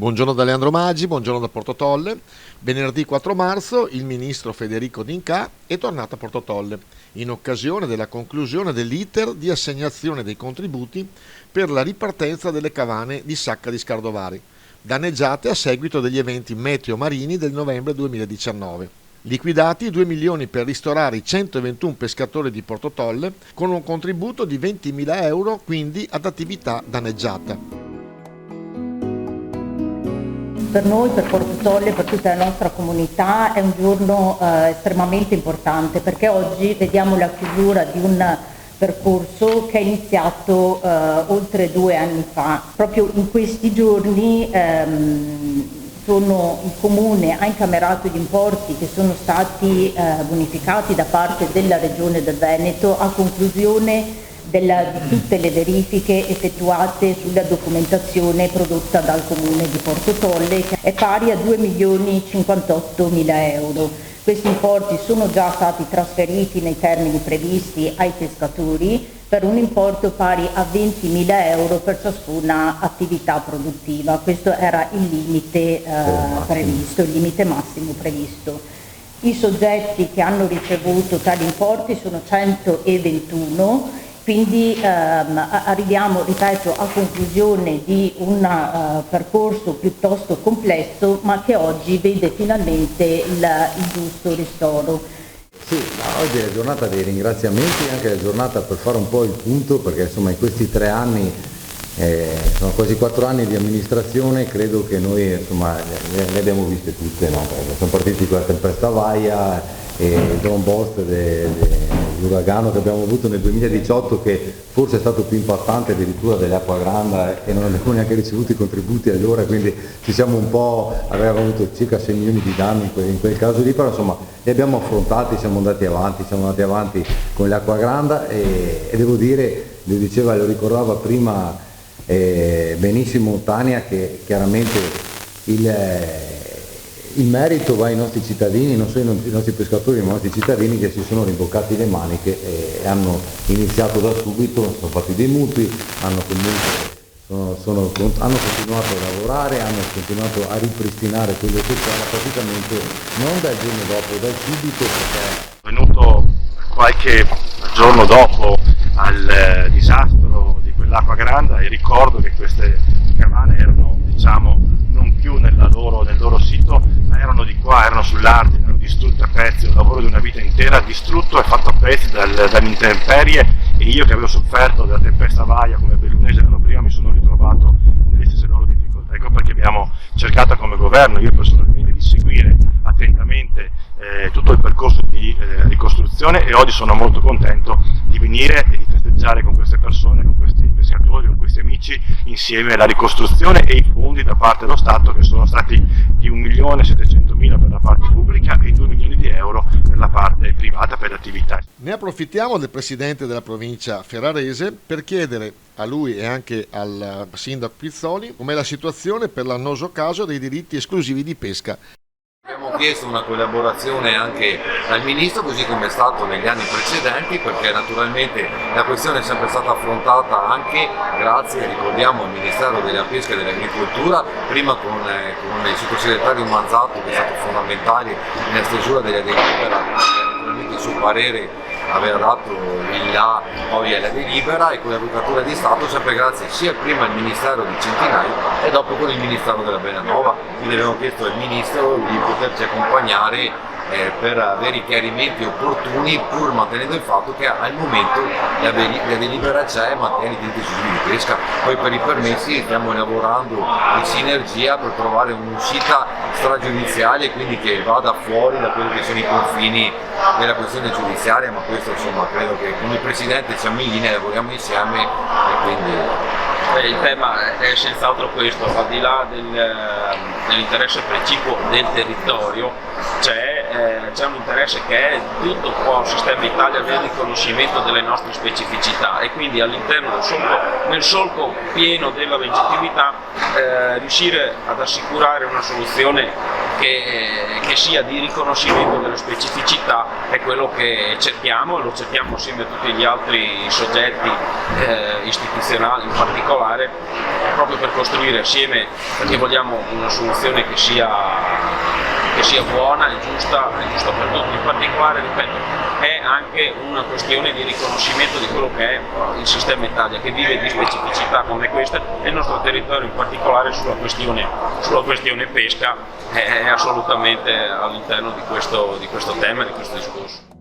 Buongiorno da Leandro Maggi, buongiorno da Porto Tolle. Venerdì 4 marzo il ministro Federico D'Incà è tornato a Porto Tolle in occasione della conclusione dell'iter di assegnazione dei contributi per la ripartenza delle cavane di Sacca di Scardovari, danneggiate a seguito degli eventi meteo marini del novembre 2019. Liquidati 2 milioni per ristorare i 121 pescatori di Porto Tolle con un contributo di 20.000 euro quindi ad attività danneggiata. Per noi, per Porto Tolle, per tutta la nostra comunità è un giorno estremamente importante, perché oggi vediamo la chiusura di un percorso che è iniziato oltre 2 anni fa. Proprio in questi giorni il Comune ha incamerato gli importi che sono stati bonificati da parte della Regione del Veneto a conclusione di tutte le verifiche effettuate sulla documentazione prodotta dal Comune di Porto Tolle, che è pari a 2.058.000 euro. Questi importi sono già stati trasferiti nei termini previsti ai pescatori per un importo pari a 20.000 euro per ciascuna attività produttiva. Questo era il limite previsto, il limite massimo previsto. I soggetti che hanno ricevuto tali importi sono 121. Quindi arriviamo, ripeto, a conclusione di un percorso piuttosto complesso, ma che oggi vede finalmente il giusto ristoro. Sì, oggi è la giornata dei ringraziamenti, anche la giornata per fare un po' il punto, perché insomma in questi 3 anni, sono quasi 4 anni di amministrazione, credo che noi insomma le abbiamo viste tutte, no? Siamo partiti con la tempesta Vaia e il Don Bost l'uragano che abbiamo avuto nel 2018, che forse è stato più impattante addirittura dell'Acqua Granda, e non abbiamo neanche ricevuto i contributi allora, quindi ci siamo un po', avevamo avuto circa 6 milioni di danni in quel caso lì, però insomma li abbiamo affrontati, siamo andati avanti con l'Acqua Granda e devo dire, lo ricordava prima benissimo Tania, che chiaramente il merito va ai nostri cittadini, non solo ai nostri pescatori, ma ai nostri cittadini che si sono rimboccati le maniche e hanno iniziato da subito, sono fatti dei mutui, hanno continuato a lavorare, hanno continuato a ripristinare quello che c'era praticamente non dal giorno dopo, dal subito. È venuto qualche giorno dopo al disastro di quell'Acqua Granda e ricordo che queste cavane erano, non più nel loro sito, ma erano di qua, erano sull'Arno, erano distrutte a pezzi, un lavoro di una vita intera distrutto e fatto a pezzi dalle intemperie, e io che avevo sofferto della tempesta Vaia come bellunese l'anno prima mi sono ritrovato nelle stesse loro difficoltà. Ecco perché abbiamo cercato come governo, io personalmente, di seguire attentamente tutto il percorso di ricostruzione, e oggi sono molto contento di venire e di festeggiare con queste persone, con questi pescatori, con questi amici, insieme la ricostruzione e i fondi da parte dello Stato, che sono stati di 1.700.000 per la parte pubblica e 2 milioni di euro per la parte privata, per le attività. Ne approfittiamo del presidente della provincia ferrarese per chiedere a lui e anche al sindaco Pizzoli com'è la situazione per l'annoso caso dei diritti esclusivi di pesca. Abbiamo chiesto una collaborazione anche al Ministro, così come è stato negli anni precedenti, perché naturalmente la questione è sempre stata affrontata anche grazie, ricordiamo, al Ministero della Pesca e dell'Agricoltura, prima con il sottosegretario Manzato, che è stato fondamentale nella stesura della delibera, che naturalmente il suo parere aveva dato il là poi alla delibera, e con l'Avvocatura di Stato, sempre grazie sia prima al Ministero di Centinaio e dopo con il Ministero della Bellanova. Quindi abbiamo chiesto al Ministro di poterci accompagnare per avere i chiarimenti opportuni, pur mantenendo il fatto che al momento la delibera c'è e mantiene i diritti esclusivi di pesca. Poi per i permessi stiamo lavorando in sinergia per trovare un'uscita stragiudiziale, quindi che vada fuori da quelli che sono i confini della questione giudiziaria, ma questo insomma credo che come Presidente siamo in linea, lavoriamo insieme e quindi... Il tema è senz'altro questo, al di là dell'interesse precipuo del territorio, c'è un interesse che è tutto qua il sistema Italia del riconoscimento delle nostre specificità, e quindi all'interno nel solco pieno della legittimità riuscire ad assicurare una soluzione che sia di riconoscimento delle specificità è quello che cerchiamo, e lo cerchiamo assieme a tutti gli altri soggetti istituzionali in particolare, proprio per costruire assieme, perché vogliamo una soluzione che sia buona e giusta per tutti. In particolare, ripeto, è anche una questione di riconoscimento di quello che è il sistema Italia, che vive di specificità come queste, e il nostro territorio in particolare sulla questione pesca è assolutamente all'interno di questo tema, di questo discorso.